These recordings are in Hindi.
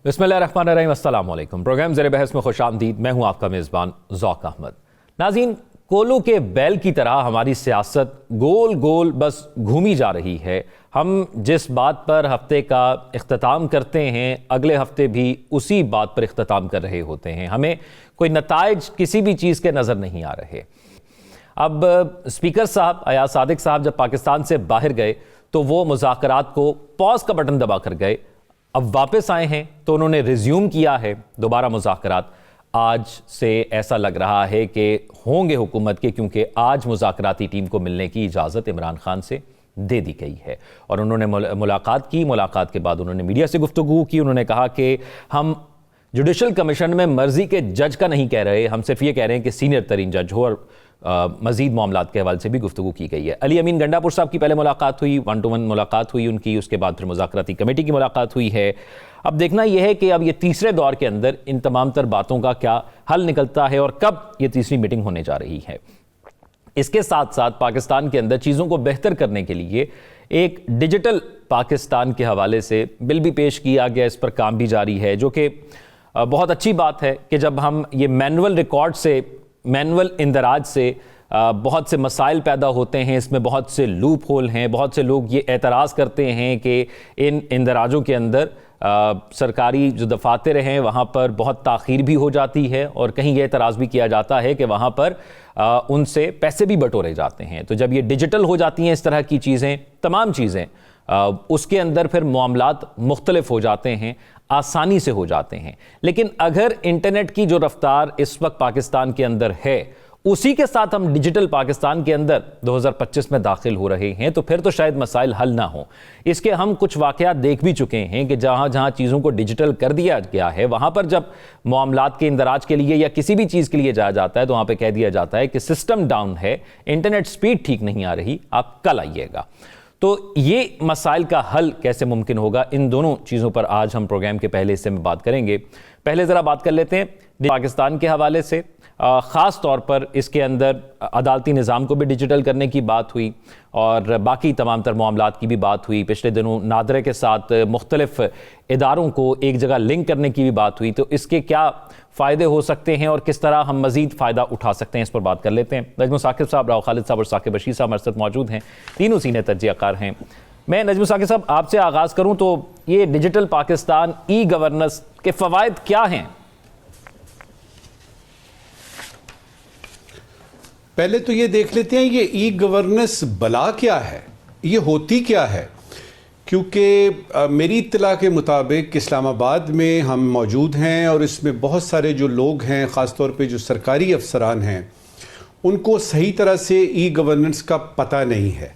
बिस्मिल्लाहिर्रहमानिर्रहीम, अस्सलाम वालेकुम। प्रोग्राम ज़ेरे बहस में खुशामदीद। मैं हूं आपका मेज़बान ज़ौक अहमद। नाज़रीन, कोलों के बैल की तरह हमारी सियासत गोल गोल बस घूमी जा रही है। हम जिस बात पर हफ्ते का इख्तिताम करते हैं, अगले हफ्ते भी उसी बात पर इख्तिताम कर रहे होते हैं। हमें कोई नताइज किसी भी चीज़ के नज़र नहीं आ रहे। अब स्पीकर साहब अयाज सादिक साहब जब पाकिस्तान से बाहर गए तो वो मुज़ाकरात को पॉज का बटन दबा कर गए। अब वापस आए हैं तो उन्होंने रिज्यूम किया है दोबारा मुज़ाकरात। आज से ऐसा लग रहा है कि होंगे हुकूमत के, क्योंकि आज मुज़ाकराती टीम को मिलने की इजाज़त इमरान खान से दे दी गई है। और उन्होंने मुलाकात की। मुलाकात के बाद उन्होंने मीडिया से गुफ्तगू की। उन्होंने कहा कि हम जुडिशल कमीशन में मर्जी के जज का नहीं कह रहे, हम सिर्फ ये कह रहे हैं कि सीनियर तरीन जज हो। और मजीद मामलात के हवाले से भी गुफ्तगू की गई है। अली अमीन गंडापुर साहब की पहले मुलाकात हुई, 1-to-1 मुलाकात हुई उनकी, उसके बाद फिर मुज़ाकराती कमेटी की मुलाकात हुई है। अब देखना यह है कि अब ये तीसरे दौर के अंदर इन तमाम तर बातों का क्या हल निकलता है और कब ये तीसरी मीटिंग होने जा रही है। इसके साथ साथ पाकिस्तान के अंदर चीज़ों को बेहतर करने के लिए एक डिजिटल पाकिस्तान के हवाले से बिल भी पेश किया गया, इस पर काम भी जारी है, जो कि बहुत अच्छी बात है कि जब हम ये मैनुअल रिकॉर्ड से, मैनुअल इंदराज से बहुत से मसाइल पैदा होते हैं, इसमें बहुत से लूप होल हैं। बहुत से लोग ये एतराज़ करते हैं कि इन इंदराजों के अंदर सरकारी जो दफातर हैं वहाँ पर बहुत ताख़ीर भी हो जाती है, और कहीं ये एतराज़ भी किया जाता है कि वहाँ पर उनसे पैसे भी बटोरे जाते हैं। तो जब ये डिजिटल हो जाती हैं इस तरह की चीज़ें, तमाम चीज़ें, उसके अंदर फिर मामलात मुख्तलिफ हो जाते हैं, आसानी से हो जाते हैं। लेकिन अगर इंटरनेट की जो रफ्तार इस वक्त पाकिस्तान के अंदर है, उसी के साथ हम डिजिटल पाकिस्तान के अंदर 2025 में दाखिल हो रहे हैं, तो फिर तो शायद मसाइल हल ना हो। इसके हम कुछ वाक़यात देख भी चुके हैं कि जहाँ जहाँ चीज़ों को डिजिटल कर दिया गया है, वहाँ पर जब मामलात के इंदराज के लिए या किसी भी चीज़ के लिए जाया जाता है तो वहाँ पर कह दिया जाता है कि सिस्टम डाउन है, इंटरनेट स्पीड ठीक नहीं आ रही, आप कल आइएगा। तो ये मसाइल का हल कैसे मुमकिन होगा, इन दोनों चीज़ों पर आज हम प्रोग्राम के पहले हिस्से में बात करेंगे। पहले ज़रा बात कर लेते हैं पाकिस्तान के हवाले से। ख़ास तौर पर इसके अंदर अदालती निज़ाम को भी डिजिटल करने की बात हुई और बाकी तमाम तर मामलात की भी बात हुई। पिछले दिनों नादरे के साथ मुख्तलिफ इदारों को एक जगह लिंक करने की भी बात हुई। तो इसके क्या फ़ायदे हो सकते हैं और किस तरह हम मज़ीद फ़ायदा उठा सकते हैं, इस पर बात कर लेते हैं। नजम साकिब साहब, राव खालिद साहब और साकिब बशीर साहब हमारे साथ मौजूद हैं, तीनों सीनियर तज्ज़ियाकार हैं। मैं नजम साकिब साहब आपसे आगाज़ करूँ तो ये डिजिटल पाकिस्तान, ई गवर्नेंस के फ़वाइद क्या हैं? पहले तो ये देख लेते हैं ये ई गवर्नेंस बला क्या है, ये होती क्या है। क्योंकि मेरी इत्तला के मुताबिक इस्लामाबाद में हम मौजूद हैं और इसमें बहुत सारे जो लोग हैं, ख़ास तौर पे जो सरकारी अफसरान हैं, उनको सही तरह से ई गवर्नेंस का पता नहीं है।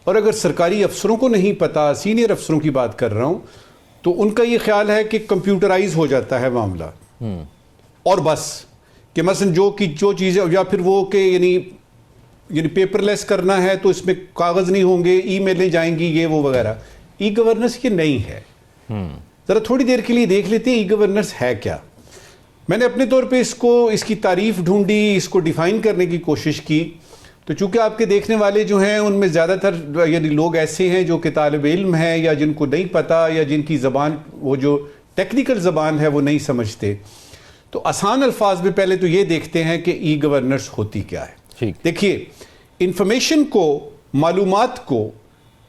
और अगर सरकारी अफसरों को नहीं पता, सीनियर अफसरों की बात कर रहा हूँ, तो उनका ये ख्याल है कि कंप्यूटराइज हो जाता है मामला और बस कि मसलन जो चीज़ें, या फिर वो कि यानी पेपरलेस करना है तो इसमें कागज़ नहीं होंगे, ईमेलें जाएंगी, ये वो वगैरह। ई गवर्नेंस ये नहीं है। ज़रा थोड़ी देर के लिए देख लेते हैं ई गवर्नेंस है क्या। मैंने अपने तौर पे इसकी तारीफ़ ढूंढी, इसको डिफ़ाइन करने की कोशिश की। तो चूँकि आपके देखने वाले जो हैं उनमें ज़्यादातर यानी लोग ऐसे हैं जो कि तालिब इल्म हैं या जिनको नहीं पता या जिनकी ज़बान, वो जो टेक्निकल ज़बान है वो नहीं समझते। तो आसान अल्फाज में पहले तो ये देखते हैं कि ई गवर्नेंस होती क्या है। देखिए, इंफॉर्मेशन को, मालूमात को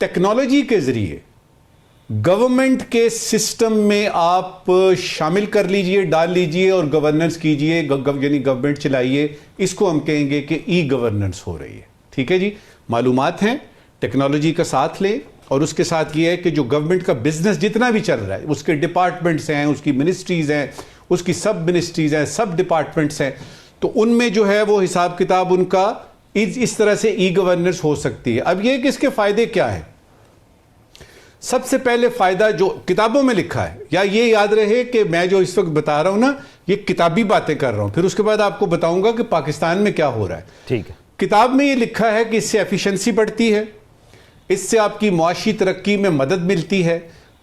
टेक्नोलॉजी के ज़रिए गवर्नमेंट के सिस्टम में आप शामिल कर लीजिए, डाल लीजिए और गवर्नेंस कीजिए, यानी गवर्नमेंट चलाइए। इसको हम कहेंगे कि ई गवर्नेंस हो रही है। ठीक है जी, मालूमात हैं, टेक्नोलॉजी का साथ लें और उसके साथ ये है कि जो गवर्नमेंट का बिजनेस जितना भी चल रहा है, उसके डिपार्टमेंट्स हैं, उसकी मिनिस्ट्रीज़ हैं, उसकी सब मिनिस्ट्रीज़ हैं, सब डिपार्टमेंट्स हैं, तो उनमें जो है वो हिसाब किताब उनका इस तरह से ई गवर्नेंस हो सकती है। अब ये कि इसके फ़ायदे क्या हैं। सबसे पहले फ़ायदा जो किताबों में लिखा है, या ये याद रहे कि मैं जो इस वक्त बता रहा हूं ना, ये किताबी बातें कर रहा हूं, फिर उसके बाद आपको बताऊंगा कि पाकिस्तान में क्या हो रहा है। ठीक है। किताब में ये लिखा है कि इससे एफिशिएंसी बढ़ती है, इससे आपकी मुआशी तरक्की में मदद मिलती है,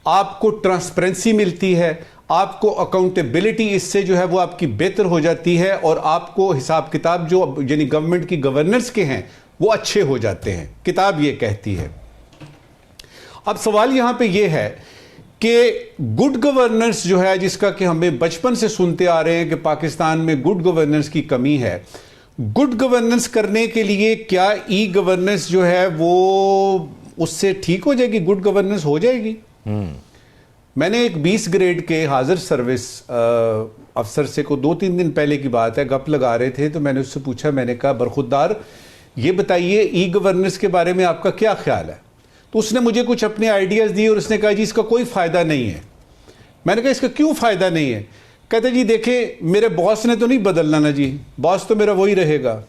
आपको ट्रांसपेरेंसी मिलती है, आपको अकाउंटेबिलिटी इससे जो है वो आपकी बेहतर हो जाती है और आपको हिसाब किताब जो यानी गवर्नमेंट की गवर्नेंस के हैं वो अच्छे हो जाते हैं। किताब ये कहती है। अब सवाल यहां पे ये है कि गुड गवर्नेंस जो है, जिसका कि हमें बचपन से सुनते आ रहे हैं कि पाकिस्तान में गुड गवर्नेंस की कमी है, गुड गवर्नेंस करने के लिए क्या ई गवर्नेंस जो है वो उससे ठीक हो जाएगी, गुड गवर्नेंस हो जाएगी? मैंने एक 20 ग्रेड के हाजिर सर्विस अफसर से को 2-3 दिन पहले की बात है, गप लगा रहे थे, तो मैंने उससे पूछा, मैंने कहा बरखुरदार ये बताइए ई गवर्नेंस के बारे में आपका क्या ख्याल है? तो उसने मुझे कुछ अपने आइडियाज दिए और उसने कहा जी इसका कोई फायदा नहीं है। मैंने कहा इसका क्यों फायदा नहीं है? कहते जी देखें, मेरे बॉस ने तो नहीं बदलना ना जी, बॉस तो मेरा वही रहेगा,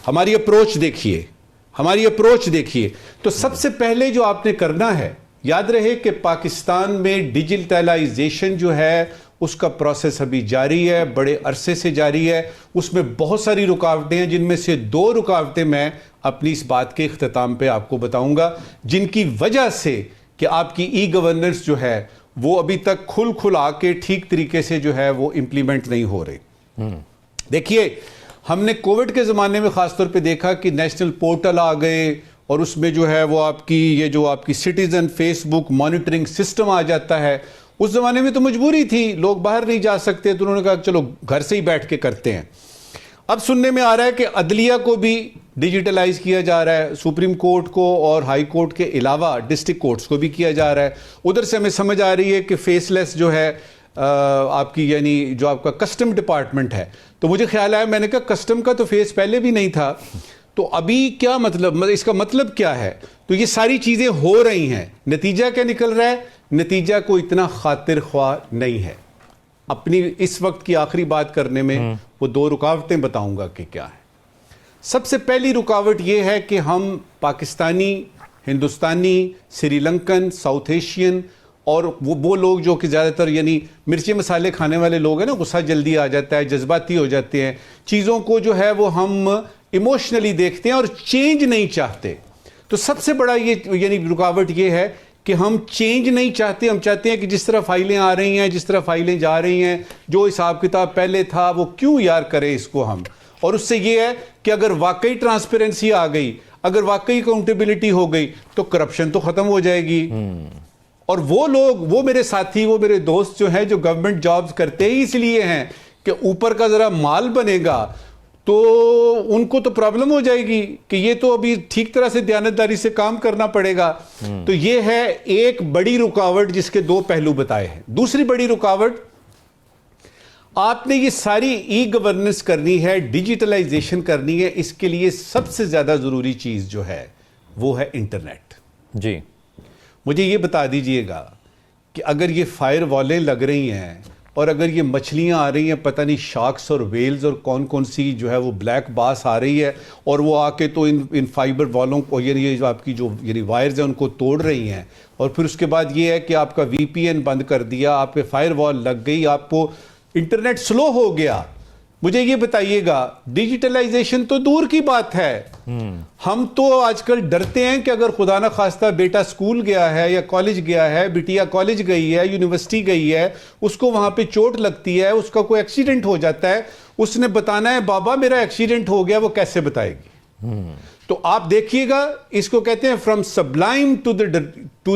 हमारी अप्रोच देखिए, हमारी अप्रोच देखिए। तो सबसे पहले जो आपने करना है, याद रहे कि पाकिस्तान में डिजिटलाइजेशन जो है उसका प्रोसेस अभी जारी है, बड़े अरसे से जारी है। उसमें बहुत सारी रुकावटें हैं, जिनमें से 2 रुकावटें मैं अपनी इस बात के इख्तिताम पे आपको बताऊंगा, जिनकी वजह से कि आपकी ई गवर्नेंस जो है वो अभी तक खुल आके ठीक तरीके से जो है वो इंप्लीमेंट नहीं हो रही। देखिए, हमने कोविड के ज़माने में ख़ासतौर पे देखा कि नेशनल पोर्टल आ गए और उसमें जो है वो आपकी ये जो आपकी सिटीज़न फेसबुक मॉनिटरिंग सिस्टम आ जाता है। उस ज़माने में तो मजबूरी थी, लोग बाहर नहीं जा सकते, तो उन्होंने कहा चलो घर से ही बैठ के करते हैं। अब सुनने में आ रहा है कि अदलिया को भी डिजिटलाइज किया जा रहा है, सुप्रीम कोर्ट को और हाई कोर्ट के अलावा डिस्ट्रिक्ट कोर्ट्स को भी किया जा रहा है। उधर से हमें समझ आ रही है कि फेसलेस जो है आपकी यानी जो आपका कस्टम डिपार्टमेंट है, तो मुझे ख्याल आया, मैंने कहा कस्टम का तो फेस पहले भी नहीं था, तो अभी क्या मतलब, इसका मतलब क्या है? तो ये सारी चीज़ें हो रही हैं, नतीजा क्या निकल रहा है? नतीजा को इतना खातिर ख्वाह नहीं है। अपनी इस वक्त की आखिरी बात करने में वो 2 रुकावटें बताऊंगा कि क्या है। सबसे पहली रुकावट ये है कि हम पाकिस्तानी, हिंदुस्तानी, श्रीलंकन, साउथ एशियन और वो लोग जो कि ज़्यादातर यानी मिर्ची मसाले खाने वाले लोग हैं ना, गुस्सा जल्दी आ जाता है, जज्बाती हो जाते हैं, चीज़ों को जो है वो हम इमोशनली देखते हैं और चेंज नहीं चाहते। तो सबसे बड़ा ये यानी रुकावट ये है कि हम चेंज नहीं चाहते। हम चाहते हैं कि जिस तरह फाइलें आ रही हैं, जिस तरह फाइलें जा रही हैं, जो हिसाब किताब पहले था वो क्यों यार करें इसको हम। और उससे ये है कि अगर वाकई ट्रांसपेरेंसी आ गई, अगर वाकई अकाउंटेबिलिटी हो गई, तो करप्शन तो खत्म हो जाएगी। और वो लोग, वो मेरे साथी, वो मेरे दोस्त जो हैं, जो गवर्नमेंट जॉब्स करते ही इसलिए हैं कि ऊपर का जरा माल बनेगा, तो उनको तो प्रॉब्लम हो जाएगी कि ये तो अभी ठीक तरह से दयानतदारी से काम करना पड़ेगा। तो ये है एक बड़ी रुकावट, जिसके 2 पहलू बताए हैं। दूसरी बड़ी रुकावट, आपने ये सारी ई गवर्नेंस करनी है, डिजिटलाइजेशन करनी है, इसके लिए सबसे ज्यादा जरूरी चीज जो है वो है इंटरनेट। जी, मुझे ये बता दीजिएगा कि अगर ये फायर वॉलें लग रही हैं और अगर ये मछलियां आ रही हैं, पता नहीं शार्क्स और वेल्स और कौन कौन सी जो है वो ब्लैक बास आ रही है, और वो आके तो इन फाइबर वॉलों को, ये जो आपकी जो यानी वायर्स हैं उनको तोड़ रही हैं, और फिर उसके बाद ये है कि आपका VPN बंद कर दिया, आप पे फायर वॉल लग गई, आपको इंटरनेट स्लो हो गया। मुझे ये बताइएगा, डिजिटलाइजेशन तो दूर की बात है, हम तो आजकल डरते हैं कि अगर खुदा ना खास्ता बेटा स्कूल गया है या कॉलेज गया है, बिटिया कॉलेज गई है, यूनिवर्सिटी गई है, उसको वहां पे चोट लगती है, उसका कोई एक्सीडेंट हो जाता है, उसने बताना है बाबा मेरा एक्सीडेंट हो गया, वो कैसे बताएगी? तो आप देखिएगा, इसको कहते हैं from sublime to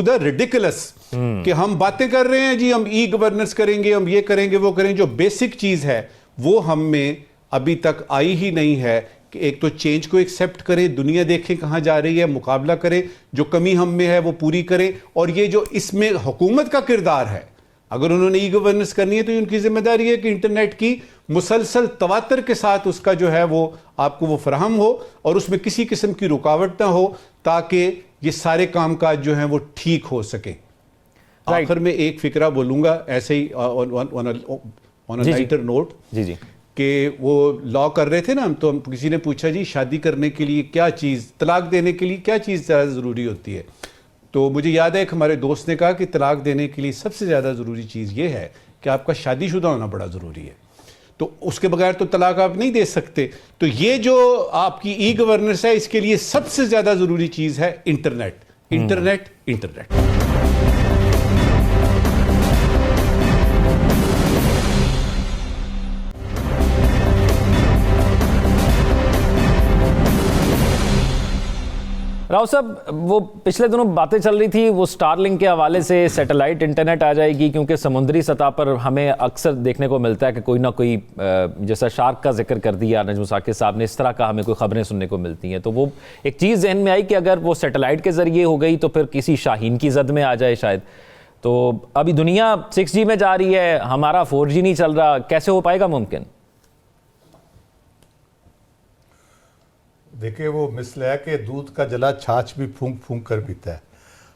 the ridiculous, कि हम बातें कर रहे हैं जी, हम ई गवर्नेंस करेंगे, हम ये करेंगे, वो करेंगे, जो बेसिक चीज है वो हम में अभी तक आई ही नहीं है कि एक तो चेंज को एक्सेप्ट करें, दुनिया देखें कहां जा रही है, मुकाबला करें, जो कमी हम में है वो पूरी करें। और ये जो इसमें हुकूमत का किरदार है, अगर उन्होंने ई गवर्नेंस करनी है तो उनकी जिम्मेदारी है कि इंटरनेट की मुसलसल तवातर के साथ उसका जो है वो आपको वो फराहम हो और उसमें किसी किस्म की रुकावट ना हो, ताकि ये सारे कामकाज जो हैं वो ठीक हो सके। आखिर में एक फिक्रा बोलूंगा ऐसे ही ऑन अ लाइटर नोट, जी जी, कि वो लॉ कर रहे थे ना हम, तो किसी ने पूछा जी शादी करने के लिए क्या चीज़, तलाक देने के लिए क्या चीज़ ज़्यादा ज़रूरी होती है? तो मुझे याद है एक हमारे दोस्त ने कहा कि तलाक देने के लिए सबसे ज़्यादा ज़रूरी चीज़ ये है कि आपका शादीशुदा होना बड़ा ज़रूरी है, तो उसके बगैर तो तलाक आप नहीं दे सकते। तो ये जो आपकी ई गवर्नेंस है, इसके लिए सबसे ज़्यादा ज़रूरी चीज़ है इंटरनेट, इंटरनेट, इंटरनेट। राव साहब, वो पिछले दिनों बातें चल रही थी वो स्टारलिंक के हवाले से सैटेलाइट इंटरनेट आ जाएगी, क्योंकि समुद्री सतह पर हमें अक्सर देखने को मिलता है कि कोई ना कोई, जैसा शार्क का जिक्र कर दिया नजम साकिब साहब ने, इस तरह का हमें कोई खबरें सुनने को मिलती हैं। तो वो एक चीज़ जहन में आई कि अगर वो सैटेलाइट के ज़रिए हो गई तो फिर किसी शाहीन की जद में आ जाए शायद। तो अभी दुनिया 6G में जा रही है, हमारा 4G नहीं चल रहा, कैसे हो पाएगा मुमकिन? देखिए, वो मिसल है कि दूध का जला छाछ भी फूंक फूंक कर पीता है।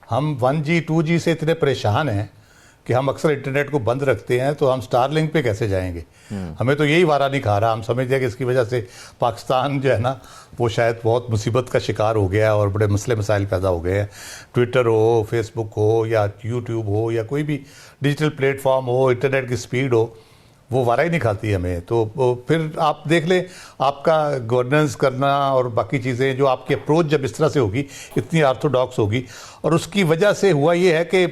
हम 1G 2G से इतने परेशान हैं कि हम अक्सर इंटरनेट को बंद रखते हैं, तो हम स्टारलिंक पे कैसे जाएंगे? हमें तो यही वारा नहीं खा रहा। हम समझते हैं कि इसकी वजह से पाकिस्तान जो है ना, वो शायद बहुत मुसीबत का शिकार हो गया है और बड़े मसले मसाइल पैदा हो गए हैं। ट्विटर हो, फेसबुक हो या यूट्यूब हो या कोई भी डिजिटल प्लेटफॉर्म हो, इंटरनेट की स्पीड हो, वो वारा ही नहीं खाती हमें। तो फिर आप देख लें, आपका गवर्नेंस करना और बाकी चीज़ें, जो आपकी अप्रोच जब इस तरह से होगी, इतनी ऑर्थोडॉक्स होगी, और उसकी वजह से हुआ ये है कि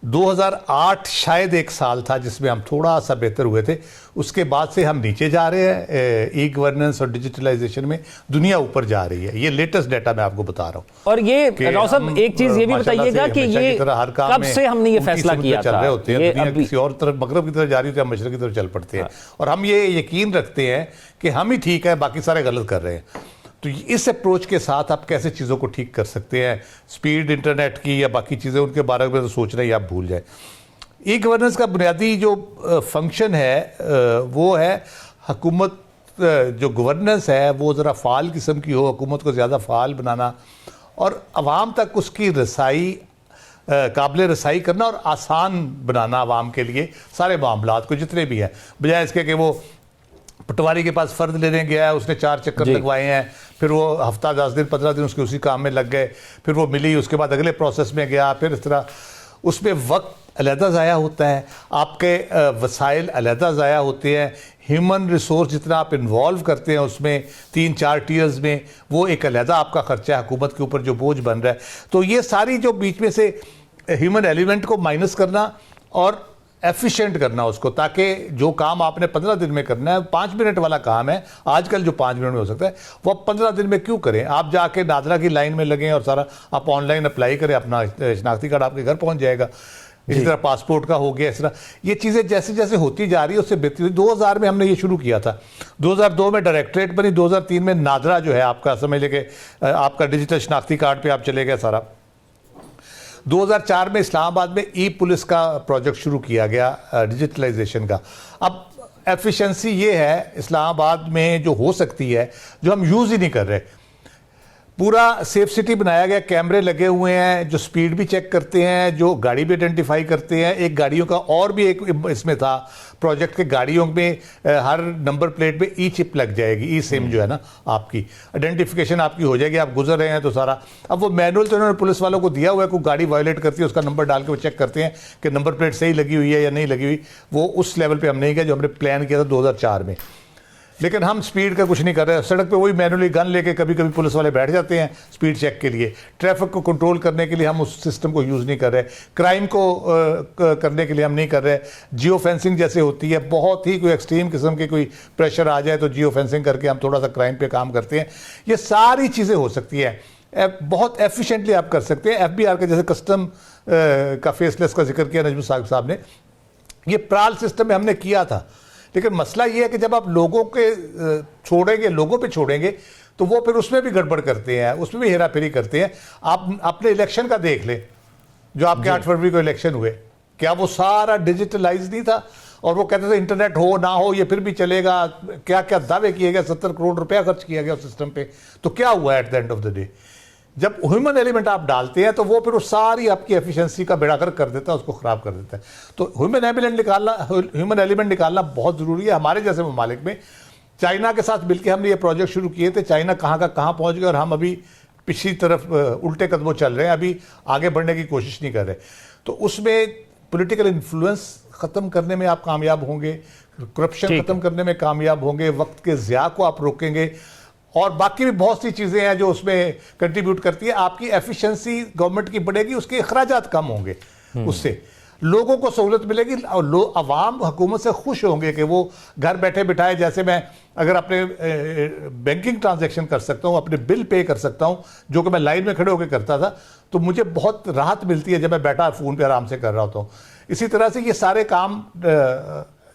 2008 शायद एक साल था जिसमें हम थोड़ा सा बेहतर हुए थे। उसके बाद से हम नीचे जा रहे हैं ई गवर्नेंस और डिजिटलाइजेशन में, दुनिया ऊपर जा रही है। ये लेटेस्ट डाटा मैं आपको बता रहा हूँ। और ये राव साहब, एक चीज ये भी बताइएगा कि ये कब से हमने ये फैसला किया चल था? रहे होते हैं, दुनिया किसी और तरफ, मगरब की तरफ जा रही होती है, हम मशरक की तरफ चल पड़ते हैं। और हम ये यकीन रखते हैं कि हम ही ठीक है, बाकी सारे गलत कर रहे हैं। तो इस अप्रोच के साथ आप कैसे चीज़ों को ठीक कर सकते हैं, स्पीड इंटरनेट की या बाकी चीज़ें, उनके बारे में तो सोच रहे हैं, आप भूल जाए। ई गवर्नेंस का बुनियादी जो फंक्शन है वो है हुकूमत, जो गवर्नेंस है वो ज़रा फ़ाल किस्म की हो, हुकूमत को ज़्यादा फ़ाल बनाना और आवाम तक उसकी रसाई, काबिल रसाई करना और आसान बनाना आवाम के लिए सारे मामलात को, जितने भी हैं, बजाय इसके कि वो पटवारी के पास फ़र्द लेने गया है, उसने 4 चक्कर लगवाए हैं, फिर वो हफ्ता 10 दिन 15 दिन उसके उसी काम में लग गए, फिर वो मिली, उसके बाद अगले प्रोसेस में गया, फिर इस तरह उसमें वक्त अलहदा ज़ाया होता है, आपके वसाइल अलहदा ज़ाया होते हैं, ह्यूमन रिसोर्स जितना आप इन्वॉल्व करते हैं उसमें 3-4 टीयर्स में, वो एक अलहदा आपका ख़र्चा है, हुकूमत के ऊपर जो बोझ बन रहा है। तो ये सारी जो बीच में से ह्यूमन एलिमेंट को माइनस करना और एफिशिएंट करना उसको, ताकि जो काम आपने 15 दिन में करना है, 5 मिनट वाला काम है आजकल जो 5 मिनट में हो सकता है, वो आप 15 दिन में क्यों करें? आप जाके नादरा की लाइन में लगें और सारा आप ऑनलाइन अप्लाई करें, अपना शनाख्ती कार्ड आपके घर पहुंच जाएगा। इसी तरह पासपोर्ट का हो गया, इस तरह ये चीज़ें जैसे जैसे होती जा रही है उससे बेहतरी। 2000 में हमने ये शुरू किया था, 2002 में डायरेक्टरेट बनी, 2003 में नादरा जो है आपका, समझ लेके आपका डिजिटल शनाख्ती कार्ड पे आप चले गए सारा। 2004 में इस्लामाबाद में ई पुलिस का प्रोजेक्ट शुरू किया गया डिजिटलाइजेशन का। अब एफिशिएंसी ये है इस्लामाबाद में जो हो सकती है, जो हम यूज़ ही नहीं कर रहे। पूरा सेफ सिटी बनाया गया, कैमरे लगे हुए हैं जो स्पीड भी चेक करते हैं, जो गाड़ी भी आइडेंटिफाई करते हैं। एक गाड़ियों का और भी एक इसमें था प्रोजेक्ट के, गाड़ियों में हर नंबर प्लेट पे ई चिप लग जाएगी, ई सिम जो है ना, आपकी आइडेंटिफिकेशन आपकी हो जाएगी, आप गुजर रहे हैं तो सारा। अब वो मैनुअल तो इन्होंने पुलिस वालों को दिया हुआ है, कोई गाड़ी वायलेट करती है उसका नंबर डाल के वो चेक करते हैं कि नंबर प्लेट सही लगी हुई है या नहीं लगी हुई। वो उस लेवल पर हम नहीं गए जो हमने प्लान किया था 2004 में। लेकिन हम स्पीड का कुछ नहीं कर रहे। सड़क पे वही मैनुअली गन लेके कभी कभी पुलिस वाले बैठ जाते हैं स्पीड चेक के लिए। ट्रैफिक को कंट्रोल करने के लिए हम उस सिस्टम को यूज़ नहीं कर रहे। क्राइम को करने के लिए हम नहीं कर रहे। जियो फेंसिंग जैसे होती है, बहुत ही कोई एक्सट्रीम किस्म के कोई प्रेशर आ जाए तो जियो फेंसिंग करके हम थोड़ा सा क्राइम पे काम करते हैं। ये सारी चीज़ें हो सकती है, बहुत एफिशिएंटली आप कर सकते हैं। FBR का जैसे कस्टम का फेसलेस का जिक्र किया नजम साहब ने, ये प्राल सिस्टम में हमने किया था। लेकिन मसला ये है कि जब आप लोगों के छोड़ेंगे, लोगों पे छोड़ेंगे, तो वो फिर उसमें भी गड़बड़ करते हैं, उसमें भी हेरा फेरी करते हैं। आप अपने इलेक्शन का देख लें, जो आपके 8 फरवरी को इलेक्शन हुए, क्या वो सारा डिजिटलाइज नहीं था? और वो कहते थे इंटरनेट हो ना हो ये फिर भी चलेगा, क्या क्या दावे किए गए, 70 करोड़ रुपया खर्च किया गया उस सिस्टम पे। तो क्या हुआ at the end of the day? जब ह्यूमन एलिमेंट आप डालते हैं तो वो फिर सारी आपकी एफिशिएंसी का बेड़ा कर देता है, उसको ख़राब कर देता है। तो ह्यूमन एलिमेंट निकालना बहुत ज़रूरी है। हमारे जैसे ममालिक में, चाइना के साथ मिलकर हमने ये प्रोजेक्ट शुरू किए थे। चाइना कहाँ का कहाँ पहुँच गया और हम अभी पिछली तरफ उल्टे कदमों चल रहे हैं, अभी आगे बढ़ने की कोशिश नहीं कर रहे। तो उसमें पॉलिटिकल इन्फ्लुएंस ख़त्म करने में आप कामयाब होंगे, करप्शन ख़त्म करने में कामयाब होंगे, वक्त के ज़िया को आप रोकेंगे, और बाकी भी बहुत सी चीज़ें हैं जो उसमें कंट्रीब्यूट करती है। आपकी एफिशिएंसी गवर्नमेंट की बढ़ेगी, उसके अखराजात कम होंगे उससे। लोगों को सहूलत मिलेगी और अवाम हुकूमत से खुश होंगे कि वो घर बैठे बिठाए, जैसे मैं अगर अपने बैंकिंग ट्रांजैक्शन कर सकता हूँ, अपने बिल पे कर सकता हूँ, जो कि मैं लाइन में खड़े होकर करता था, तो मुझे बहुत राहत मिलती है जब मैं बैठा फ़ोन पे आराम से कर रहा होता हूँ। इसी तरह से ये सारे काम,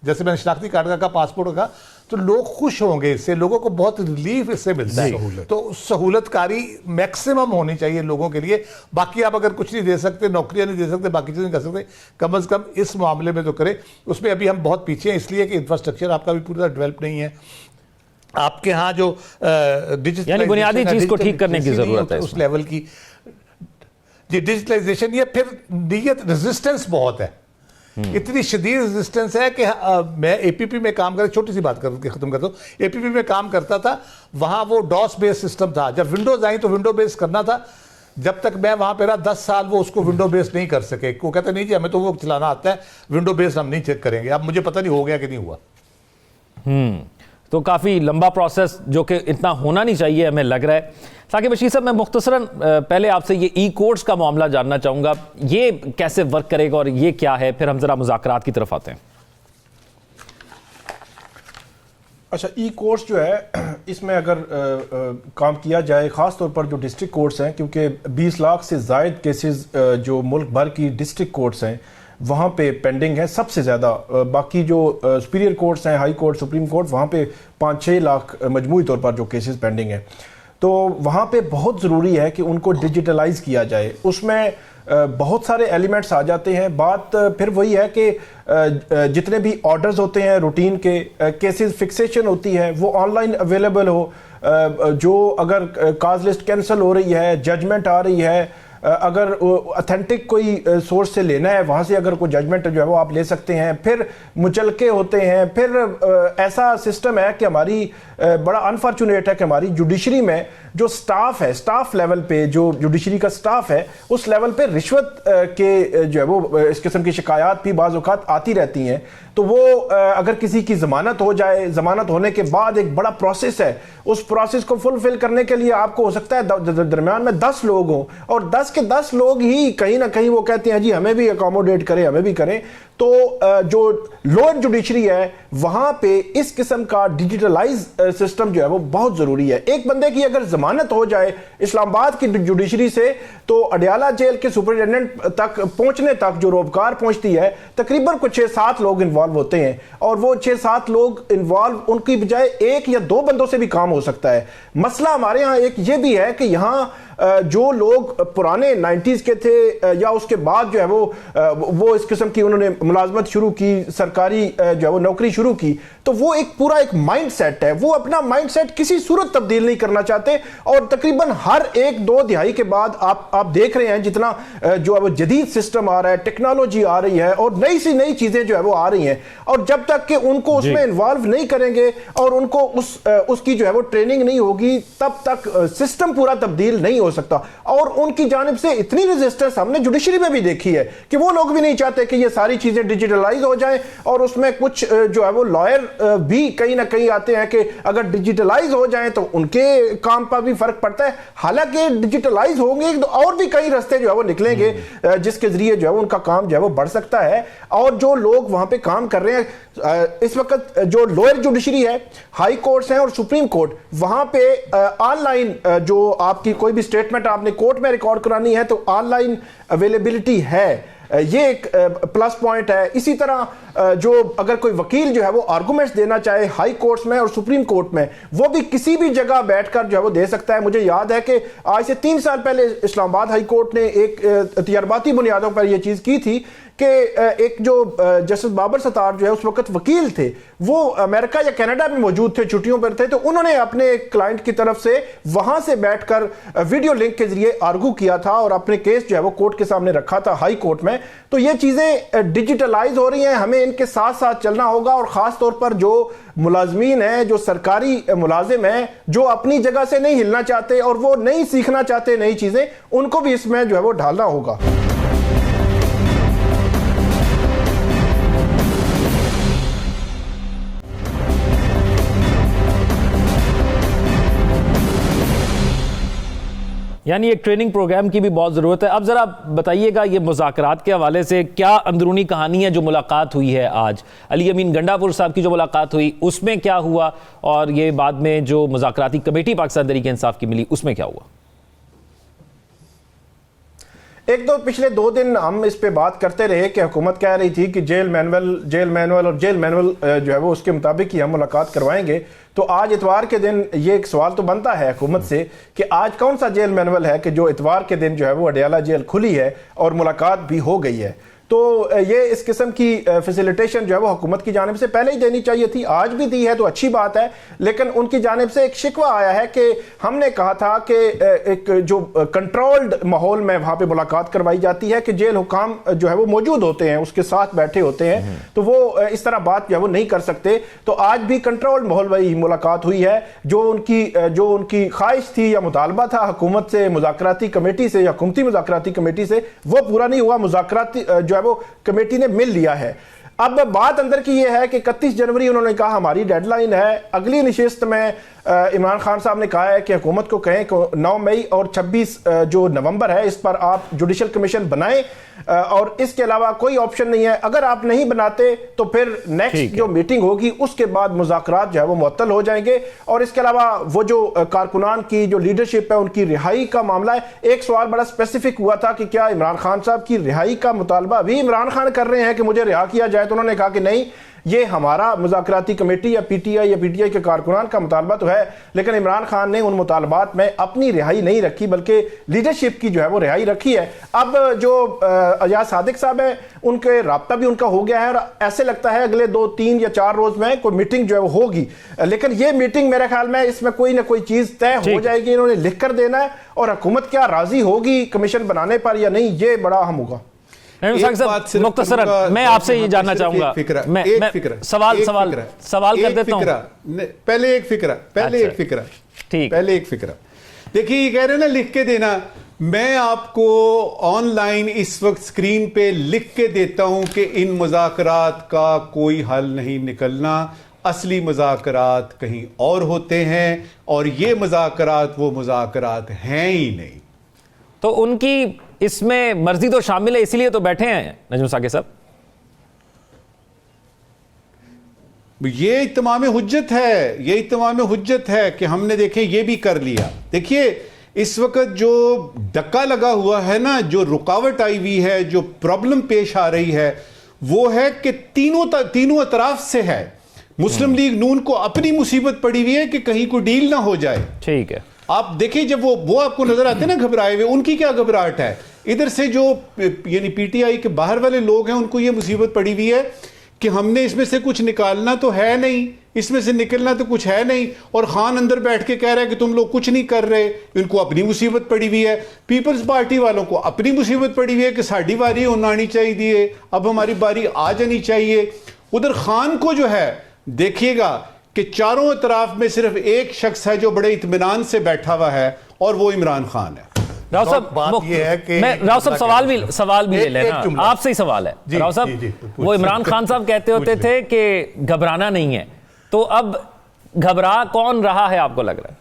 जैसे मैंने शनाख्ती कार्ड का, पासपोर्ट का, तो लोग खुश होंगे इससे, लोगों को बहुत रिलीफ इससे मिलता है। तो सहूलतकारी मैक्सिमम होनी चाहिए लोगों के लिए। बाकी आप अगर कुछ नहीं दे सकते, नौकरियां नहीं दे सकते, बाकी चीज़ें नहीं कर सकते, कम से कम इस मामले में तो करें। उसमें अभी हम बहुत पीछे हैं, इसलिए कि इंफ्रास्ट्रक्चर आपका भी पूरी तरह डेवलप नहीं है। आपके यहाँ जो यानी बुनियादी चीज को ठीक करने की जरूरत है उस लेवल की डिजिटलाइजेशन। ये फिर नीयत रेजिस्टेंस बहुत है, इतनी शदीद रेजिस्टेंस है कि मैं एपीपी में काम कर, छोटी सी बात करके खत्म करता हूँ, एपीपी में काम करता था, वहाँ वो डॉस बेस्ड सिस्टम था। जब विंडोज आई तो विंडो बेस्ड करना था। जब तक मैं वहाँ पे रहा 10 साल वो उसको विंडो बेस्ड नहीं कर सके। वो कहते नहीं जी हमें तो वो चलाना आता है, विंडो बेस्ड हम नहीं चेक करेंगे। अब मुझे पता नहीं हो गया कि नहीं हुआ। तो काफ़ी लंबा प्रोसेस जो कि इतना होना नहीं चाहिए हमें लग रहा है। साकिब बशीर साहब, मैं मुख्तसरन पहले आपसे ये ई कोड्स का मामला जानना चाहूँगा, ये कैसे वर्क करेगा और ये क्या है, फिर हम ज़रा मुज़ाकरात की तरफ आते हैं। अच्छा, ई कोर्ट्स जो है इसमें अगर काम किया जाए, ख़ास तौर पर जो डिस्ट्रिक्ट कोर्ट्स हैं, क्योंकि 20 लाख से ज़ायद केसेस जो मुल्क भर की डिस्ट्रिक्ट कोर्ट्स हैं वहाँ पे पेंडिंग है सबसे ज़्यादा। बाकी जो सुपीरियर कोर्ट्स हैं, हाई कोर्ट, सुप्रीम कोर्ट, वहाँ पे 5-6 लाख मजमूई तौर पर जो केसेस पेंडिंग हैं। तो वहाँ पे बहुत ज़रूरी है कि उनको डिजिटलाइज किया जाए। उसमें बहुत सारे एलिमेंट्स आ जाते हैं। बात फिर वही है कि जितने भी ऑर्डर्स होते हैं रूटीन के, केसेस फिक्सेशन होती है, वो ऑनलाइन अवेलेबल हो। जो अगर काज लिस्ट कैंसिल हो रही है, जजमेंट आ रही है, अगर ऑथेंटिक कोई सोर्स से लेना है, वहाँ से अगर कोई जजमेंट जो है वो आप ले सकते हैं। फिर मुचलके होते हैं। फिर ऐसा सिस्टम है कि हमारी बड़ा अनफॉर्चुनेट है कि हमारी जुडिशरी में जो स्टाफ है, स्टाफ लेवल पे जो जुडिशरी का स्टाफ है, उस लेवल पे रिश्वत के जो है वो इस किस्म की शिकायत भी बाज़ औक़ात आती रहती हैं। तो वो अगर किसी की ज़मानत हो जाए, ज़मानत होने के बाद एक बड़ा प्रोसेस है, उस प्रोसेस को फुलफिल करने के लिए आपको हो सकता है दरमियान में 10 लोग हों और 10 के 10 लोग ही कहीं ना कहीं वो कहते हैं जी हमें भी अकोमोडेट करें, हमें भी करें। तो जो लोअर जुडिशरी है वहां पे इस किस्म का डिजिटलाइज सिस्टम जो है वो बहुत जरूरी है। एक बंदे की अगर जमानत हो जाए इस्लामाबाद की जुडिशरी से, तो अडियाला जेल के सुपरिटेंडेंट तक पहुंचने तक जो रोबकार पहुंचती है, तकरीबन कुछ 6-7 लोग इन्वॉल्व होते हैं। और वो 6-7 लोग इन्वॉल्व, उनकी बजाय 1 या 2 बंदों से भी काम हो सकता है। मसला हमारे यहाँ एक ये भी है कि यहाँ जो लोग पुराने 90s के थे या उसके बाद जो है वो इस किस्म की उन्होंने मुलाजमत शुरू की, सरकारी जो है वो नौकरी शुरू की, तो वो एक पूरा एक माइंड सेट है, वो अपना माइंड सेट किसी सूरत तब्दील नहीं करना चाहते। और तकरीबन हर 1-2 दिहाई के बाद आप देख रहे हैं जितना जो है वो जदीद सिस्टम आ रहा है, टेक्नोलॉजी आ रही है और नई सी नई चीजें जो है वो आ रही हैं। और जब तक कि उनको उसमें इन्वॉल्व नहीं करेंगे और उनको उसकी जो है वो ट्रेनिंग नहीं होगी, तब तक सिस्टम पूरा तब्दील नहीं हो सकता। और उनकी जानिब से इतनी रेजिस्टेंस हमने जुडिशरी में भी देखी है कि वो लोग भी नहीं चाहते कि ये सारी चीजें डिजिटलाइज हो जाएं। और उसमें कुछ जो है वो लॉयर भी कहीं ना कहीं आते हैं कि अगर डिजिटलाइज हो जाएं तो उनके काम पर भी फर्क पड़ता है। हालांकि डिजिटलाइज होंगे तो और भी कई रास्ते जो है वो निकलेंगे जिसके जरिए जो है वो उनका काम जो है वो बढ़ सकता है। और जो लोग वहां पे काम कर रहे हैं इस वक्त, जो लोअर जुडिशरी है, हाई कोर्ट्स हैं और सुप्रीम कोर्ट, वहां पे ऑनलाइन जो आपकी कोई भी स्टेटमेंट आपने कोर्ट में रिकॉर्ड करानी है तो ऑनलाइन अवेलेबिलिटी है। ये एक प्लस पॉइंट है। इसी तरह जो अगर कोई वकील जो है वो आर्गुमेंट्स देना चाहे हाई कोर्ट्स में और सुप्रीम कोर्ट में, वो भी किसी भी जगह बैठकर जो है वो दे सकता है। मुझे याद है कि आज से 3 साल पहले इस्लामाबाद हाई कोर्ट ने एक तजर्बाती बुनियादों पर यह चीज की थी कि एक जो जस्टिस बाबर सत्तार जो है उस वक्त वकील थे, वो अमेरिका या कनाडा में मौजूद थे, छुट्टियों पर थे, तो उन्होंने अपने क्लाइंट की तरफ से वहां से बैठकर वीडियो लिंक के जरिए आर्गू किया था और अपने केस जो है वो कोर्ट के सामने रखा था हाई कोर्ट में। तो ये चीजें डिजिटलाइज हो रही हैं, हमें इनके साथ साथ चलना होगा। और खास तौर पर जो मुलाजमीन है, जो सरकारी मुलाजिम है, जो अपनी जगह से नहीं हिलना चाहते और वो नहीं सीखना चाहते नई चीजें, उनको भी इसमें जो है वो ढालना होगा। यानी एक ट्रेनिंग प्रोग्राम की भी बहुत ज़रूरत है। अब ज़रा बताइएगा, ये मुज़ाकरात के हवाले से क्या अंदरूनी कहानी है जो मुलाकात हुई है आज? अली अमीन गंडापुर साहब की जो मुलाकात हुई उसमें क्या हुआ, और ये बाद में जो मुज़ाकराती कमेटी पाकिस्तान तहरीक इंसाफ की मिली उसमें क्या हुआ? एक तो पिछले 2 दिन हम इस पे बात करते रहे कि हुकूमत कह रही थी कि जेल मैनुअल जो है वो उसके मुताबिक ही हम मुलाकात करवाएंगे। तो आज इतवार के दिन ये एक सवाल तो बनता है हुकूमत से कि आज कौन सा जेल मैनुअल है कि जो इतवार के दिन जो है वो अडियाला जेल खुली है और मुलाकात भी हो गई है। तो ये इस किस्म की फैसिलिटेशन जो है वो हुकूमत की जानिब से पहले ही देनी चाहिए थी, आज भी दी है तो अच्छी बात है। लेकिन उनकी जानिब से एक शिकवा आया है कि हमने कहा था कि एक जो कंट्रोल्ड माहौल में वहाँ पे मुलाकात करवाई जाती है कि जेल हुकाम जो है वो मौजूद होते हैं, उसके साथ बैठे होते हैं, तो वो इस तरह बात जो है वो नहीं कर सकते। तो आज भी कंट्रोल्ड माहौल में ही मुलाकात हुई है। जो उनकी ख्वाहिश थी या मुतालबा था हुकूमत से, मुज़ाकराती कमेटी से या हुकूमती मुज़ाकराती कमेटी से, वो पूरा नहीं हुआ। मुज़ाकराती जो वो कमेटी ने मिल लिया है। अब बात अंदर की यह है कि 31 जनवरी उन्होंने कहा हमारी डेडलाइन है। अगली नशिस्त में इमरान खान साहब ने कहा है कि हुकूमत को कहें कि 9 मई और 26 जो नवंबर है इस पर आप जुडिशल कमीशन बनाएं, और इसके अलावा कोई ऑप्शन नहीं है। अगर आप नहीं बनाते तो फिर नेक्स्ट जो मीटिंग होगी उसके बाद मुज़ाकरात जो है वो मुअत्तल हो जाएंगे। और इसके अलावा वो जो कारकुनान की जो लीडरशिप है उनकी रिहाई का मामला है। एक सवाल बड़ा स्पेसिफिक हुआ था कि क्या इमरान खान साहब की रिहाई का मुतालबा भी इमरान खान कर रहे हैं कि मुझे रिहा किया जाए? तो उन्होंने कहा कि नहीं, ये हमारा मुज़ाकराती कमेटी या पीटीआई के कारकुनान का मुतालबा तो है, लेकिन इमरान खान ने उन मुतालबात में अपनी रिहाई नहीं रखी बल्कि लीडरशिप की जो है वो रिहाई रखी है। अब जो अयाज सादिक साहब है उनके राब्ता भी उनका हो गया है और ऐसे लगता है अगले 2, 3 या 4 रोज में कोई मीटिंग जो है वो होगी। लेकिन ये मीटिंग मेरे ख्याल में इसमें कोई ना कोई चीज तय हो जाएगी, इन्होंने लिख कर देना है, और हुकूमत क्या राजी होगी कमीशन बनाने पर या नहीं, ये बड़ा अहम होगा। मुख्तसरन मैं आपसे ये जानना चाहूंगा, सवाल कर देता हूं। पहले एक फिक्रा देखिए, ये कह रहे हैं ना लिख के देना, मैं आपको ऑनलाइन इस वक्त स्क्रीन पे लिख के देता हूं कि इन मुज़ाकरात का कोई हल नहीं निकलना, असली मुज़ाकरात कहीं और होते हैं और ये मुज़ाकरात वो मुज़ाकरात हैं ही नहीं। तो उनकी इसमें मर्जी तो शामिल है, इसीलिए तो बैठे हैं नजम साकिब साहब। ये इत्माम हुज्जत है कि हमने देखे ये भी कर लिया। देखिए इस वक्त जो धक्का लगा हुआ है ना, जो रुकावट आई हुई है, जो प्रॉब्लम पेश आ रही है, वो है कि तीनों अतराफ से है। मुस्लिम लीग नून को अपनी मुसीबत पड़ी हुई है कि कहीं कोई डील ना हो जाए। ठीक है, आप देखिए जब वो आपको नजर आते हैं ना घबराए हुए, उनकी क्या घबराहट है। इधर से जो यानी पीटीआई के बाहर वाले लोग हैं उनको ये मुसीबत पड़ी हुई है कि हमने इसमें से कुछ निकालना तो है नहीं, इसमें से निकलना तो कुछ है नहीं, और खान अंदर बैठ के कह रहा है कि तुम लोग कुछ नहीं कर रहे। इनको अपनी मुसीबत पड़ी हुई है। पीपल्स पार्टी वालों को अपनी मुसीबत पड़ी हुई है कि साड़ी बारी होना आनी चाहिए, अब हमारी बारी आ जानी चाहिए। उधर खान को जो है देखिएगा कि चारों तरफ में सिर्फ एक शख्स है जो बड़े इत्मीनान से बैठा हुआ है और वो इमरान खान है। राव साहब, ये है कि राव साहब सवाल भी ले लेना, आपसे ही सवाल है राव साहब। वो इमरान खान साहब कहते होते थे कि घबराना नहीं है, तो अब घबरा कौन रहा है आपको लग रहा है?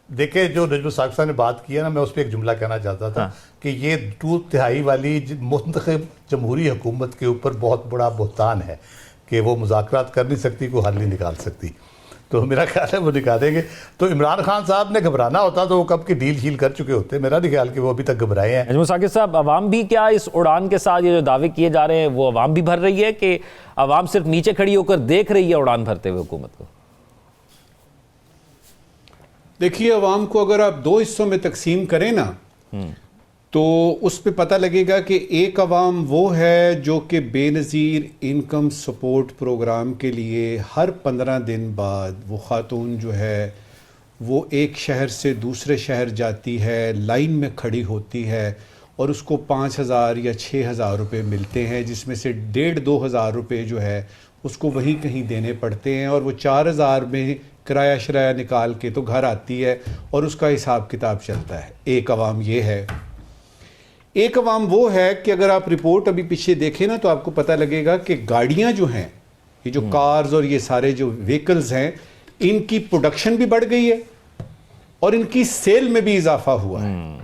देखिए, जो नजम साकिब साहब ने बात की है ना, मैं उस पर एक जुमला कहना चाहता था कि ये 2/3 वाली मुंतखब जमहूरी हुकूमत के ऊपर बहुत बड़ा बुहतान है कि वो मुज़ाकरात कर नहीं सकती, कोई हल नहीं निकाल सकती। तो मेरा ख्याल है वो निकालेंगे। तो इमरान खान साहब ने घबराना होता तो वो कब की डील शील कर चुके होते। मेरा नहीं ख्याल कि वो अभी तक घबराए हैं। नजम साकिब साहब, अवाम भी क्या इस उड़ान के साथ ये जो दावे किए जा रहे हैं वो अवाम भी भर रही है कि अवाम सिर्फ नीचे खड़ी होकर देख रही है उड़ान भरते हुए हुकूमत को? देखिए, अवाम को अगर आप 2 हिस्सों में तकसीम करें ना तो उस पर पता लगेगा कि एक अवाम वो है जो कि बेनज़ीर इनकम सपोर्ट प्रोग्राम के लिए हर 15 दिन बाद वो खातून जो है वो एक शहर से दूसरे शहर जाती है, लाइन में खड़ी होती है और उसको 5,000 या 6,000 रुपये मिलते हैं, जिसमें से 1,500-2 हज़ार रुपये जो है उसको वहीं कहीं देने पड़ते हैं, और वो 4,000 में किराया शराया निकाल के तो घर आती है और उसका हिसाब किताब चलता है। एक अवाम ये है। एक अवाम वो है कि अगर आप रिपोर्ट अभी पीछे देखें ना तो आपको पता लगेगा कि गाड़ियां जो हैं, ये जो कार्स और ये सारे जो व्हीकल्स हैं, इनकी प्रोडक्शन भी बढ़ गई है, और इनकी सेल में भी इजाफा हुआ है।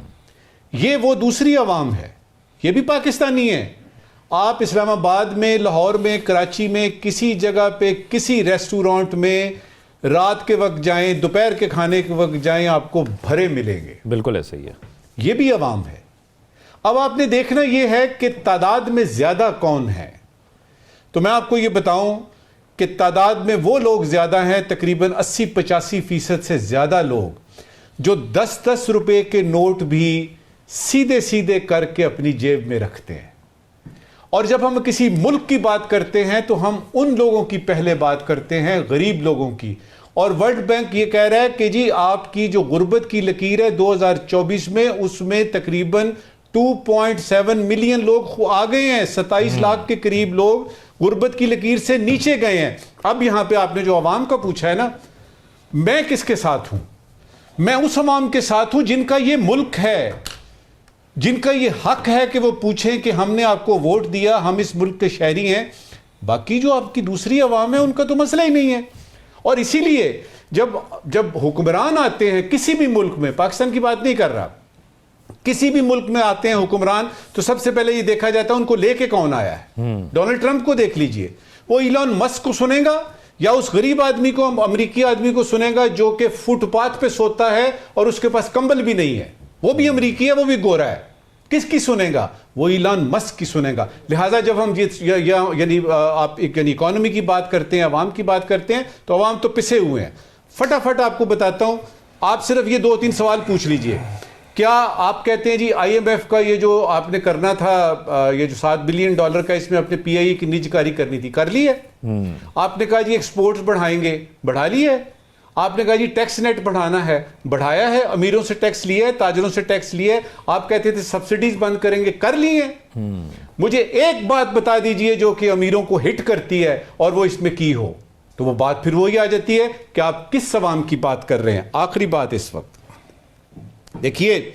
ये वो दूसरी अवाम है, ये भी पाकिस्तानी है। आप इस्लामाबाद में, लाहौर में, कराची में किसी जगह पे किसी रेस्टोरेंट में रात के वक्त जाएं, दोपहर के खाने के वक्त जाएं, आपको भरे मिलेंगे। बिल्कुल ऐसे ही है। ये भी अवाम है। अब आपने देखना यह है कि तादाद में ज्यादा कौन है। तो मैं आपको यह बताऊं कि तादाद में वो लोग ज्यादा हैं, तकरीबन 80-85% से ज्यादा लोग जो 10-10 रुपए के नोट भी सीधे सीधे करके अपनी जेब में रखते हैं। और जब हम किसी मुल्क की बात करते हैं तो हम उन लोगों की पहले बात करते हैं, गरीब लोगों की। और वर्ल्ड बैंक ये कह रहा है कि जी आपकी जो गुर्बत की लकीर है 2024 में, उसमें तकरीबन 2.7 मिलियन लोग आ गए हैं। 27 लाख के करीब लोग गुर्बत की लकीर से नीचे गए हैं। अब यहां पे आपने जो अवाम का पूछा है ना, मैं किसके साथ हूं? मैं उस अवाम के साथ हूं जिनका ये मुल्क है, जिनका ये हक है कि वो पूछें कि हमने आपको वोट दिया, हम इस मुल्क के शहरी हैं। बाकी जो आपकी दूसरी अवाम है उनका तो मसला ही नहीं है। और इसीलिए जब हुक्मरान आते हैं किसी भी मुल्क में, पाकिस्तान की बात नहीं कर रहा, किसी भी मुल्क में आते हैं हुक्मरान, तो सबसे पहले ये देखा जाता है उनको लेके कौन आया है। डोनाल्ड ट्रंप को देख लीजिए, वो इलॉन मस्क को सुनेगा या उस गरीब आदमी को, अमेरिकी आदमी को सुनेगा जो कि फुटपाथ पे सोता है और उसके पास कंबल भी नहीं है, वो भी अमेरिकी है, वो भी गोरा है। किसकी सुनेगा? वो इलॉन मस्क की सुनेगा। लिहाजा जब हम आप इकोनॉमी की बात करते हैं, अवाम की बात करते हैं, तो अवाम तो पिसे हुए हैं। फटाफट आपको बताता हूं, आप सिर्फ ये 2-3 सवाल पूछ लीजिए। क्या आप कहते हैं जी IMF का ये जो आपने करना था, ये जो $7 बिलियन का, इसमें अपने PIE की निजकारी करनी थी, कर ली है? आपने कहा जी एक्सपोर्ट्स बढ़ाएंगे, बढ़ा ली है। आपने कहा जी टैक्स नेट बढ़ाना है, बढ़ाया है। अमीरों से टैक्स लिया है, ताजरों से टैक्स लिया है। आप कहते थे सब्सिडीज बंद करेंगे, कर ली है। मुझे एक बात बता दीजिए जो कि अमीरों को हिट करती है और वो इसमें की हो, तो वो बात फिर वही आ जाती है कि आप किस अवाम की बात कर रहे हैं। आखिरी बात इस वक्त देखिए,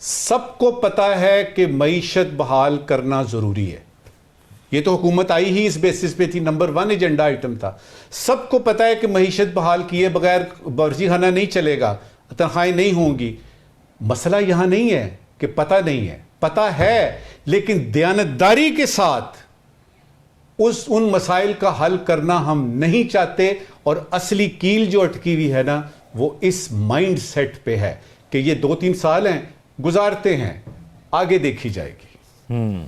सबको पता है कि मईशत बहाल करना जरूरी है। ये तो हुकूमत आई ही इस बेसिस पे थी, नंबर 1 एजेंडा आइटम था। सबको पता है कि मईशत बहाल किए बगैर बर्जी खाना नहीं चलेगा, तनख्वाहें नहीं होंगी। मसला यहां नहीं है कि पता नहीं है, पता है, लेकिन दयानतदारी के साथ उन मसाइल का हल करना हम नहीं चाहते। और असली कील जो अटकी हुई है ना, वो इस माइंड सेट पे है कि ये 2-3 साल हैं, गुजारते हैं, आगे देखी जाएगी।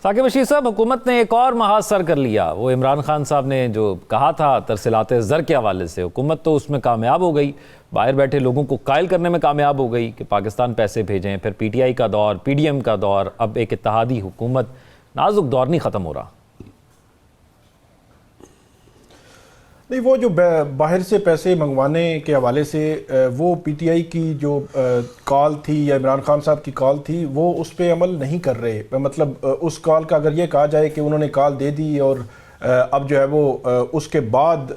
साकिब बशीर साहब, हुकूमत ने एक और महाज सर कर लिया। वो इमरान खान साहब ने जो कहा था तरसीलाते ज़र के हवाले से, हुकूमत तो उसमें कामयाब हो गई, बाहर बैठे लोगों को कायल करने में कामयाब हो गई कि पाकिस्तान पैसे भेजें। फिर PTI का दौर, PDM का दौर, अब एक इत्तेहादी हुकूमत। नाजुक दौर नहीं ख़त्म हो रहा। नहीं, वो जो बाहर से पैसे मंगवाने के हवाले से वो PTI की जो कॉल थी या इमरान खान साहब की कॉल थी, वो उस पर अमल नहीं कर रहे। मतलब उस कॉल का अगर ये कहा जाए कि उन्होंने कॉल दे दी और अब जो है वो उसके बाद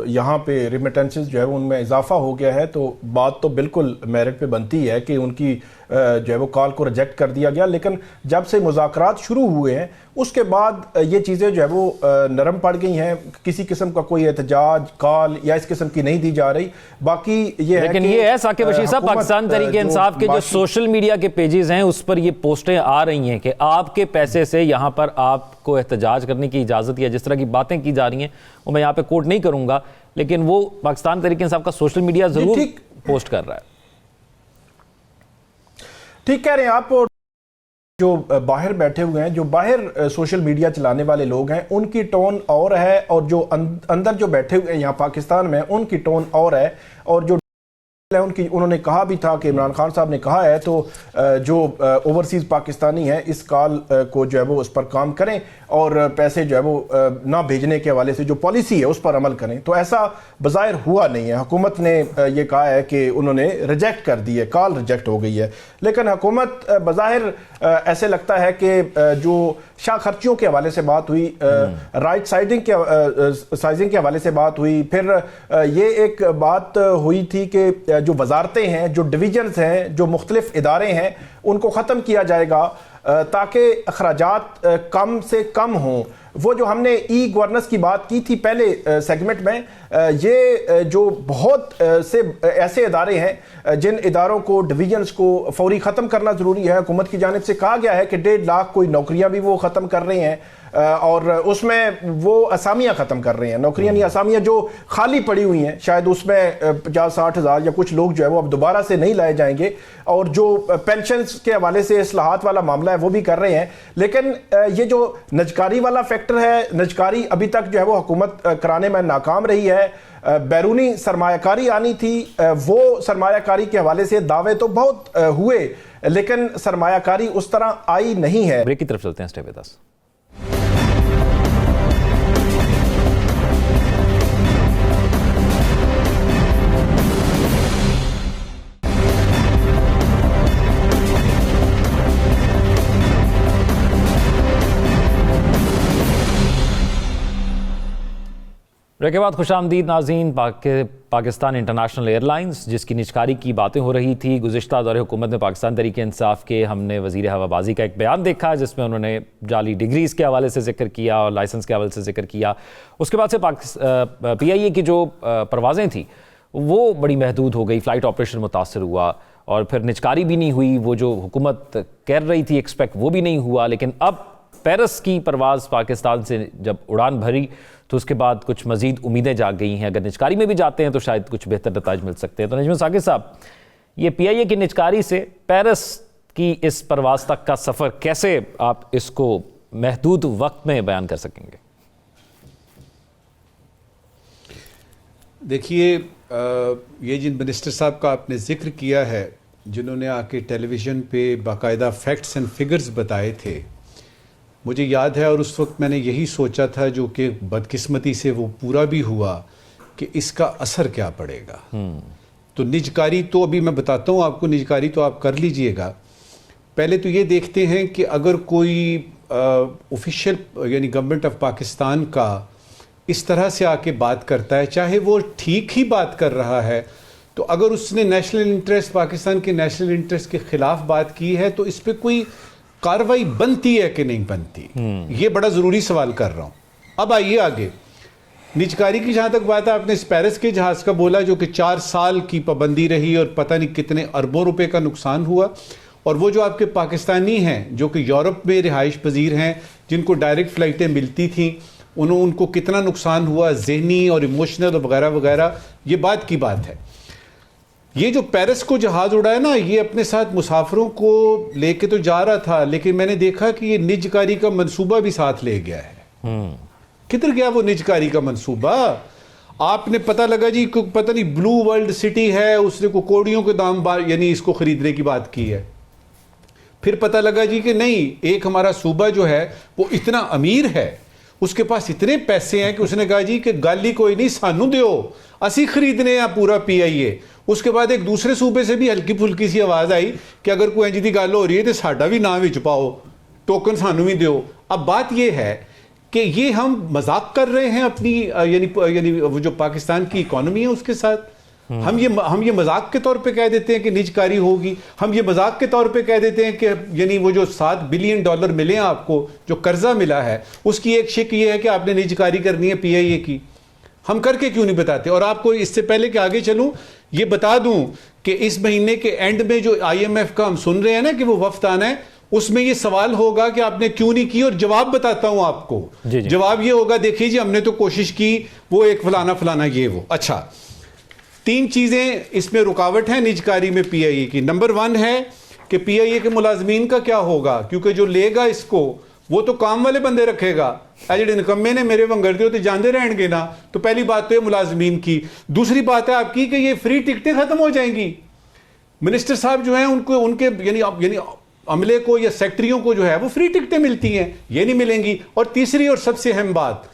यहाँ पे रिमिटेंसेस जो है वो उनमें इजाफा हो गया है, तो बात तो बिल्कुल मेरिट पे बनती है कि उनकी जो है वो कॉल को रिजेक्ट कर दिया गया। लेकिन जब से मुज़ाकरात शुरू हुए हैं उसके बाद ये चीज़ें जो है वो नरम पड़ गई हैं। किसी किस्म का कोई एहतजाज कॉल या इस किस्म की नहीं दी जा रही। बाकी ये है, लेकिन ये है साकिब बशीर साहब, पाकिस्तान तहरीक इंसाफ के जो सोशल मीडिया के पेजेस हैं उस पर ये पोस्टें आ रही हैं कि आपके पैसे से यहाँ पर आपको एहतजाज करने की इजाज़त, या जिस तरह की बातें की जा रही हैं वो मैं यहाँ पे कोट नहीं करूँगा, लेकिन वो पाकिस्तान तहरीक इंसाफ का सोशल मीडिया ज़रूर पोस्ट कर रहा है। ठीक कह रहे हैं आप। और जो बाहर बैठे हुए हैं, जो बाहर सोशल मीडिया चलाने वाले लोग हैं, उनकी टोन और है, और जो अंदर जो बैठे हुए हैं यहाँ पाकिस्तान में, उनकी टोन और है। और जो उनकी, उन्होंने कहा भी था कि इमरान खान साहब ने कहा है, तो जो ओवरसीज पाकिस्तानी हैं इस कॉल को जो है वो उस पर काम करें और पैसे जो है वो ना भेजने के हवाले से जो पॉलिसी है उस पर अमल करें। तो ऐसा बज़ाहिर हुआ नहीं है। हुकूमत ने ये कहा है कि उन्होंने रिजेक्ट कर दी है, कॉल रिजेक्ट हो गई है। लेकिन हुकूमत बज़ाहिर ऐसे लगता है कि जो शाह खर्चियों के हवाले से बात हुई, राइट साइजिंग के हवाले से बात हुई, फिर ये एक बात हुई थी कि जो वजारतें हैं, जो डिवीजन्स हैं, जो मुख्तलिफ इदारे हैं, उनको ख़त्म किया जाएगा। ताकि अखराजात कम से कम हों। वो जो हमने ई गवर्नेंस की बात की थी पहले सेगमेंट में, ये जो बहुत से ऐसे इदारे हैं जिन इदारों को, डिवीजन्स को फौरी ख़त्म करना ज़रूरी है। हुकूमत की जानिब से कहा गया है कि 1.5 लाख कोई नौकरियां भी वो ख़त्म कर रहे हैं, और उसमें वो असामियां ख़त्म कर रहे हैं, नौकरियां नहीं असामियां जो खाली पड़ी हुई हैं। शायद उसमें 50-60 हज़ार या कुछ लोग जो है वो अब दोबारा से नहीं लाए जाएंगे, और जो पेंशन के हवाले से इस्लाहात वाला मामला है वो भी कर रहे हैं। लेकिन ये जो नजकारी वाला फैक्टर है, नजकारी अभी तक जो है वो हुकूमत कराने में नाकाम रही है। बैरूनी सरमायाकारी आनी थी, वो सरमायाकारी के हवाले से दावे तो बहुत हुए, लेकिन सरमायाकारी उस तरह आई नहीं है। ब्रेक की तरफ चलते हैं, स्टे विद अस। ब्रेक के बाद खुशामदीद नाज़रीन। पाकिस्तान इंटरनेशनल एयरलाइंस जिसकी निजकारी की बातें हो रही थी, गुज़िश्ता दौरे हुकूमत में पाकिस्तान तहरीक इंसाफ के हमने वज़ीर हवाबाजी का एक बयान देखा जिसमें उन्होंने जाली डिग्रीज़ के हवाले से जिक्र किया और लाइसेंस के हवाले से जिक्र किया। उसके बाद से PIA की जो परवाज़ें थी वो बड़ी महदूद हो गई, फ़्लाइट ऑपरेशन मुतासर हुआ, और फिर निजकारी भी नहीं हुई। वो जो हुकूमत कर रही थी एक्सपेक्ट, वो भी नहीं हुआ। लेकिन अब पेरिस की परवाज़ पाकिस्तान से जब उड़ान भरी तो उसके बाद कुछ मज़ीद उम्मीदें जाग गई हैं। अगर निजकारी में भी जाते हैं तो शायद कुछ बेहतर नताइज मिल सकते हैं। तो नजम साकिब साहब, ये PIA की निजकारी से पेरिस की इस परवाज़ तक का सफ़र कैसे आप इसको महदूद वक्त में बयान कर सकेंगे? देखिए, ये जिन मिनिस्टर साहब का आपने जिक्र किया है, जिन्होंने आके टेलीविज़न पे बाकायदा फैक्ट्स एंड फिगर्स बताए थे, मुझे याद है, और उस वक्त मैंने यही सोचा था, जो कि बदकिस्मती से वो पूरा भी हुआ, कि इसका असर क्या पड़ेगा। तो निजकारी तो अभी मैं बताता हूँ आपको, निजकारी तो आप कर लीजिएगा। पहले तो ये देखते हैं कि अगर कोई ऑफिशियल यानी गवर्नमेंट ऑफ पाकिस्तान का इस तरह से आके बात करता है, चाहे वो ठीक ही बात कर रहा है, तो अगर उसने नेशनल इंटरेस्ट, पाकिस्तान के नेशनल इंटरेस्ट के खिलाफ बात की है, तो इस पर कोई कार्रवाई बनती है कि नहीं बनती, ये बड़ा ज़रूरी सवाल कर रहा हूँ। अब आइए आगे, निजकारी की जहाँ तक बात है, आपने इस पेरिस के जहाज़ का बोला जो कि 4 साल की पाबंदी रही और पता नहीं कितने अरबों रुपए का नुकसान हुआ, और वो जो आपके पाकिस्तानी हैं जो कि यूरोप में रिहाइश पजीर हैं, जिनको डायरेक्ट फ़्लाइटें मिलती थीं, उनको कितना नुकसान हुआ, ज़हनी और इमोशनल वगैरह वगैरह, ये बात की बात है। ये जो पेरिस को जहाज़ उड़ा है ना, ये अपने साथ मुसाफिरों को लेके तो जा रहा था, लेकिन मैंने देखा कि ये निजकारी का मंसूबा भी साथ ले गया है। किधर गया वो निजकारी का मंसूबा? आपने पता लगा जी, पता नहीं ब्लू वर्ल्ड सिटी है, उसने को कोड़ियों के दाम यानी इसको खरीदने की बात की है। फिर पता लगा जी कि नहीं, एक हमारा सूबा जो है वो इतना अमीर है, उसके पास इतने पैसे हैं कि उसने कहा जी कि गाली कोई नहीं, सानू दो, असी खरीदने हैं पूरा PIA। उसके बाद एक दूसरे सूबे से भी हल्की फुल्की सी आवाज़ आई कि अगर कोई इंज दी गल हो रही है तो साडा भी नाम विच पाओ, टोकन सानू भी दो। अब बात यह है कि ये हम मजाक कर रहे हैं अपनी यानी वो जो पाकिस्तान की इकोनॉमी है उसके साथ। हम ये मजाक के तौर पे कह देते हैं कि निजकारी होगी, हम ये मजाक के तौर पे कह देते हैं कि यानी वो जो $7 बिलियन मिले हैं आपको, जो कर्जा मिला है, उसकी एक शिक ये है कि आपने निजकारी करनी है PIA की। हम करके क्यों नहीं बताते? और आपको इससे पहले कि आगे चलूं, ये बता दूं कि इस महीने के एंड में जो IMF का हम सुन रहे हैं ना कि वो वफ्द आना है, उसमें ये सवाल होगा कि आपने क्यों नहीं की, और जवाब बताता हूं आपको। जी। जवाब ये होगा, देखिए जी हमने तो कोशिश की, वो एक फलाना फलाना ये वो। अच्छा, 3 चीजें इसमें रुकावट है निजकारी में PIA की। नंबर 1 है कि PIA के मुलाजमीन का क्या होगा, क्योंकि जो लेगा इसको वो तो काम वाले बंदे रखेगा। जेडे निकम्मे ने मेरे वंगर दियो तो जानते रहेंगे ना। तो पहली बात तो ये मुलाजमीन की। दूसरी बात है आपकी कि ये फ्री टिकटें खत्म हो जाएंगी। मिनिस्टर साहब जो हैं उनको उनके यानी अमले को या सेक्रेटरियों को जो है वो फ्री टिकटें मिलती हैं, ये नहीं मिलेंगी। और तीसरी और सबसे अहम बात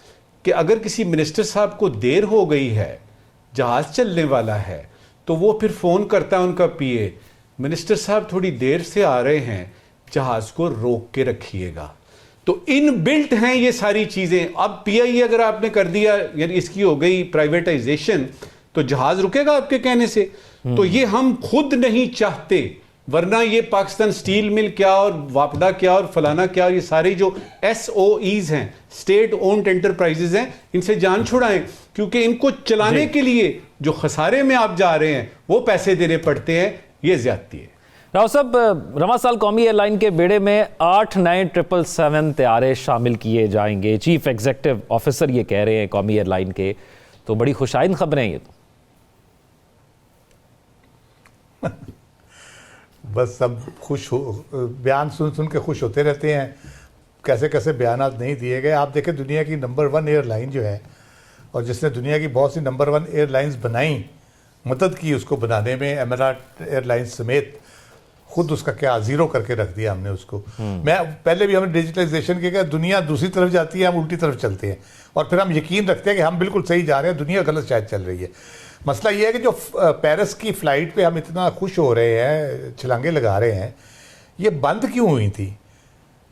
कि अगर किसी मिनिस्टर साहब को देर हो गई है, जहाज चलने वाला है, तो वो फिर फोन करता है उनका PA, मिनिस्टर साहब थोड़ी देर से आ रहे हैं, जहाज को रोक के रखिएगा। तो इन बिल्ट हैं ये सारी चीजें। अब PIA अगर आपने कर दिया, यानी इसकी हो गई प्राइवेटाइजेशन, तो जहाज रुकेगा आपके कहने से। तो ये हम खुद नहीं चाहते वरना ये पाकिस्तान स्टील मिल क्या और वापडा क्या और फलाना क्या और ये सारी जो SOEs हैं, स्टेट ओन्ड एंटरप्राइजेज हैं, इनसे जान छुड़ाएं, क्योंकि इनको चलाने के लिए जो खसारे में आप जा रहे हैं वो पैसे देने पड़ते हैं। ये ज्यादती है। राव साहब, रवां साल कौमी एयरलाइन के बेड़े में 8 नए 777 तैयारे शामिल किए जाएंगे। चीफ एग्जीक्यूटिव ऑफिसर ये कह रहे हैं कौमी एयरलाइन के, तो बड़ी खुशाइन खबरें हैं ये तो। बस सब खुश हो, बयान सुन सुन के खुश होते रहते हैं, कैसे कैसे बयानात नहीं दिए गए। आप देखें दुनिया की नंबर 1 एयरलाइन जो है, और जिसने दुनिया की बहुत सी नंबर 1 एयरलाइंस बनाई, मदद की उसको बनाने में, एमिरेट एयरलाइंस समेत, खुद उसका क्या जीरो करके रख दिया हमने उसको। मैं पहले भी हमने डिजिटलाइजेशन के, दुनिया दूसरी तरफ जाती है, हम उल्टी तरफ चलते हैं, और फिर हम यकीन रखते हैं कि हम बिल्कुल सही जा रहे हैं, दुनिया गलत शायद चल रही है। मसला ये है कि जो पेरिस की फ़्लाइट पे हम इतना खुश हो रहे हैं, छलांगे लगा रहे हैं, ये बंद क्यों हुई थी?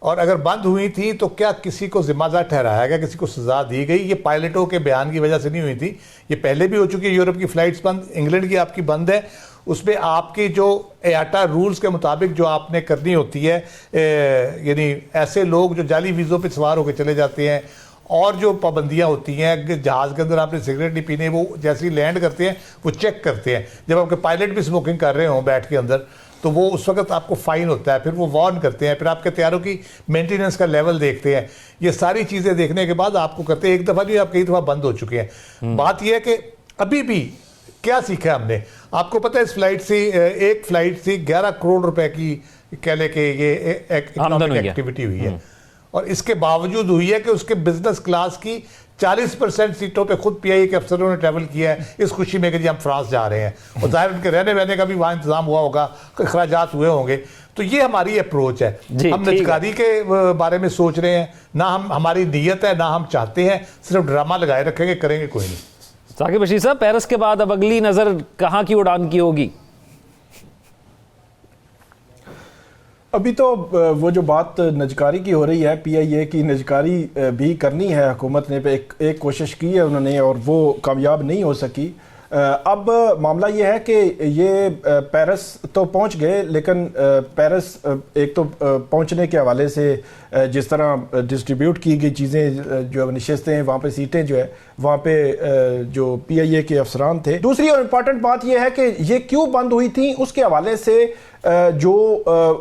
और अगर बंद हुई थी तो क्या किसी को जिम्मेदार ठहराया गया, किसी को सज़ा दी गई? ये पायलटों के बयान की वजह से नहीं हुई थी, ये पहले भी हो चुकी है। यूरोप की फ़्लाइट्स बंद, इंग्लैंड की आपकी बंद है, उसमें आपकी जो एआटा रूल्स के मुताबिक जो आपने करनी होती है, यानी ऐसे लोग जो जाली वीज़ों पे सवार होकर चले जाते हैं, और जो पाबंदियाँ होती हैं, जहाज़ के अंदर आपने सिगरेट नहीं पीने, वो जैसे ही लैंड करते हैं वो चेक करते हैं। जब आपके पायलट भी स्मोकिंग कर रहे हों बैठ के अंदर, तो वो उस वक्त आपको फ़ाइन होता है, फिर वो वार्न करते हैं, फिर आपके तैयारों की मेंटेनेंस का लेवल देखते हैं। ये सारी चीज़ें देखने के बाद आपको करते हैं। एक दफ़ा नहीं, आप कई दफ़ा बंद हो चुके हैं। बात यह है कि अभी भी क्या सीखा हमने? आपको पता है इस फ्लाइट से, एक फ़्लाइट से 11 करोड़ रुपए की कह लें कि ये इकोनॉमिक एक्टिविटी हुई है, और इसके बावजूद हुई है कि उसके बिजनेस क्लास की 40% सीटों पे खुद PIA के अफसरों ने ट्रैवल किया है, इस खुशी में कि जी हम फ्रांस जा रहे हैं, और जाहिर उनके रहने वहने का भी वहाँ इंतजाम हुआ होगा, अखराजात हुए होंगे। तो ये हमारी अप्रोच है। हम निजकारी के बारे में सोच रहे हैं ना, हमारी नीयत है ना हम चाहते हैं, सिर्फ ड्रामा लगाए रखेंगे, करेंगे कोई नहीं। साकिब बशीर साहब, पेरिस के बाद अब अगली नजर कहाँ की उड़ान की होगी? अभी तो वो जो बात नजकारी की हो रही है, PIA की नजकारी भी करनी है हुकूमत ने, एक कोशिश की है उन्होंने, और वो कामयाब नहीं हो सकी। अब मामला ये है कि ये पेरिस तो पहुंच गए, लेकिन पेरिस एक तो पहुंचने के हवाले से जिस तरह डिस्ट्रीब्यूट की गई चीज़ें, जो नशिस्तें हैं वहाँ पे, सीटें जो है वहाँ पे जो PIA के अफसरान थे। दूसरी और इम्पॉर्टेंट बात यह है कि ये क्यों बंद हुई थी, उसके हवाले से जो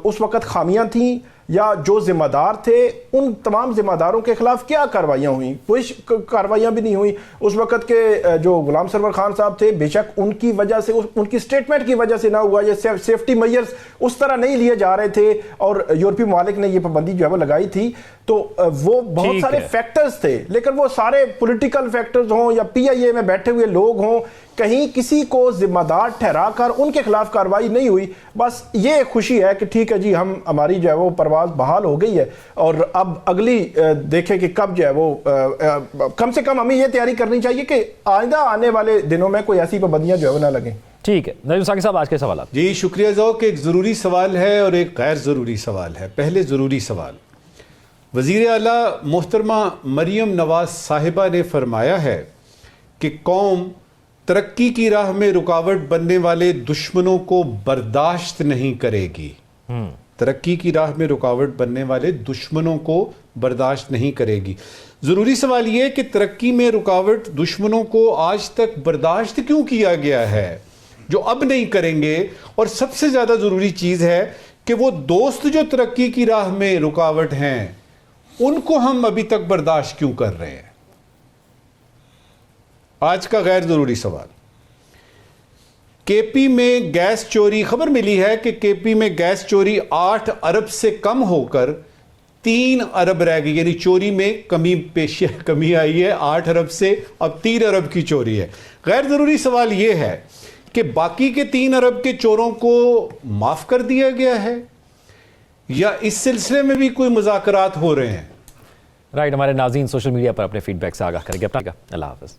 उस वक़्त खामियां थीं या जो जिम्मेदार थे, उन तमाम जिम्मेदारों के खिलाफ क्या कार्रवाइयाँ हुई? कोई कार्रवाइयाँ भी नहीं हुई। उस वक़्त के जो गुलाम सरवर खान साहब थे, बेशक उनकी वजह से, उनकी स्टेटमेंट की वजह से ना हुआ, ये सेफ्टी मेजर्स उस तरह नहीं लिए जा रहे थे, और यूरोपीय ममालिक ने ये पाबंदी जो है वो लगाई थी, तो वो बहुत सारे फैक्टर्स थे। लेकिन वो सारे पॉलिटिकल फैक्टर्स हों या PIA में बैठे हुए लोग हों, कहीं किसी को जिम्मेदार ठहरा कर उनके खिलाफ कार्रवाई नहीं हुई। बस ये खुशी है कि ठीक है जी, हमारी जो है वो परवाज बहाल हो गई है, और अब अगली देखें कि कब जो है वो कम से कम हमें ये तैयारी करनी चाहिए कि आइंदा आने वाले दिनों में कोई ऐसी पाबंदियां जो है वो ना लगें। ठीक है नईम साकिब साहब, आज के सवाल। जी शुक्रिया ज़ौक। एक ज़रूरी सवाल है और एक गैर ज़रूरी सवाल है। पहले ज़रूरी सवाल, वज़ीर आला मोहतरमा मरियम नवाज साहिबा ने फरमाया है कि कौम तरक्की की राह में रुकावट बनने वाले दुश्मनों को बर्दाश्त नहीं करेगी। तरक्की की राह में रुकावट बनने वाले दुश्मनों को बर्दाश्त नहीं करेगी। ज़रूरी सवाल यह कि तरक्की में रुकावट दुश्मनों को आज तक बर्दाश्त क्यों किया गया है जो अब नहीं करेंगे? और सबसे ज़्यादा ज़रूरी चीज़ है कि वो दोस्त जो तरक्की की राह में रुकावट हैं, उनको हम अभी तक बर्दाश्त क्यों कर रहे हैं? आज का गैर जरूरी सवाल, KP में गैस चोरी, खबर मिली है कि KP में गैस चोरी 8 अरब से कम होकर 3 अरब रह गई, यानी चोरी में कमी आई है। 8 अरब से अब 3 अरब की चोरी है। गैर जरूरी सवाल यह है कि बाकी के 3 अरब के चोरों को माफ कर दिया गया है या इस सिलसिले में भी कोई मुज़ाकरात हो रहे हैं? राइट, हमारे नाज़रीन सोशल मीडिया पर अपने फीडबैक से आगाह करेंगे। अपना अल्लाह हाफ़िज़।